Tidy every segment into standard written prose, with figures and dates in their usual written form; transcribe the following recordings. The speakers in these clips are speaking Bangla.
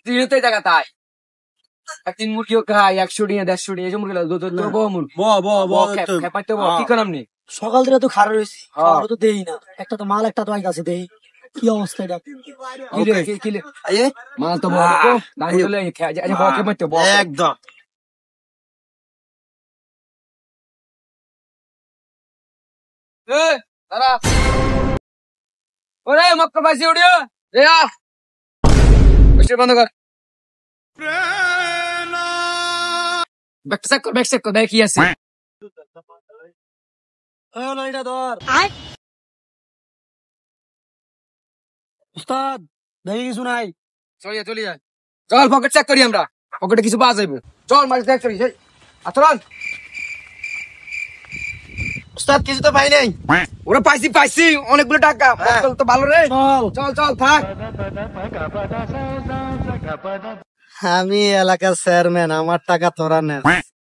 তিনতে জায়গা তাই তিন মুরগিও খাই 100 টাকা 150 টাকা এই মুরগি বহুমূল কি করাম নি সকাল থেকে তো খারাপ রয়েছে তো দেই না একটা তো মাল একটা তো আই কাছে দেই কি অবস্থা এটা মাল তো একদম দাঁড়া ওরে মক্কা পাইছি উড়িও বন্ধ কর ব্যাক চেক কর কি আছে উস্তাদ দেখি কিছু নাই চল পকেট চেক করি আমরা পকেটে কিছু পাওয়া যাবে চল মাছ চেক করি আতরান উস্তাদ কিছু তো পাই নাই ওরা পাইছি অনেকগুলো টাকা তো ভালো রে চল থাক আমি এলাকার চেয়ারম্যান আমার টাকা তোরা নেন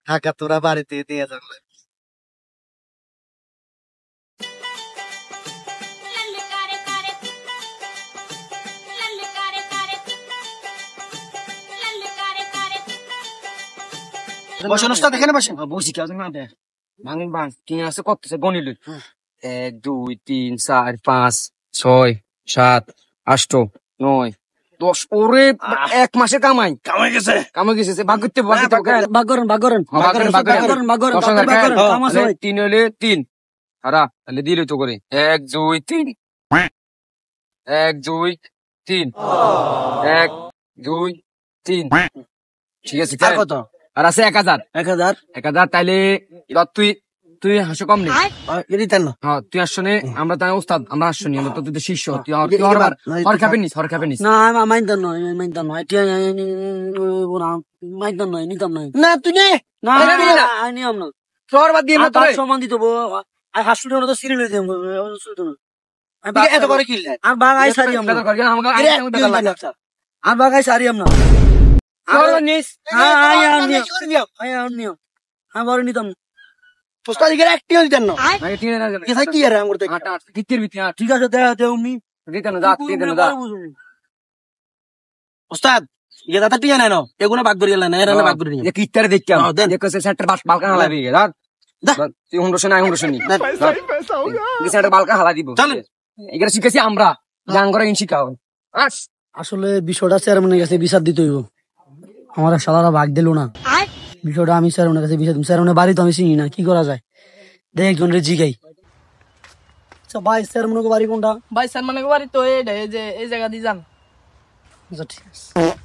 টাকা তোরা বাড়িতে দিয়ে যাবে বসেন উস্তাদ এখানে বসেন বসি কেউ না দে ভাঙিন ভাঙ তিন আছে কত গণিল 1 2 3 4 5 6 7 8 9 10 ওরে এক মাসে কামাই গেছে ভাগ করতে তিন হলে 3 হারা তাহলে দিলে তো করে 1 2 3 1 2 3 1 2 3 ঠিক আছে কত আর আছে 1000 তাইলে তুই হাসো কম নেই তুই আসছো নে আমরা তাই ওস্তাদ আমরা আসছো নি আমরা তো তুই শিষ্য তুই হর খাবে নিস না মাইন্দান নয় নিতাম নয় না তুই নে না নিয়ম না শহর বাদ দিয়ে সমান দিত হাসপাতাল তো সিরিয়াল এত করে কি আর বাগাই সারি আমরা আর বাগাই সারি আমরা নিতাম ঠিক আছে ওস্তাদ ইয়ে দাদা টিয়া নাই এগুলো বাগ করি না এরা বাগ করি কিত্তারে দেখতাম দেখছে সেন্টার বালকা হালাবি তুই 100 না 100 নি সেন্টার বালকা হালা দিব এগুলো শিখেছি আমরা জাঙ্গরা ইন শিখাও আসলে বিষয়টা চেয়ারম্যানের কাছে বিচার দিতে হইব আমার সালারা ভাগ দিল না বিষয়টা আমি চেয়ারম্যানের কাছে বিচার দিই চেয়ারম্যানের বাড়ি তো আমি চিনি না কি করা যায় দেখ একজন রে জিগাই ভাই চেয়ারম্যানের বাড়ি কোনটা ভাই চেয়ারম্যানের বাড়ি তো এই জায়গা দিয়ে যান ঠিক আছে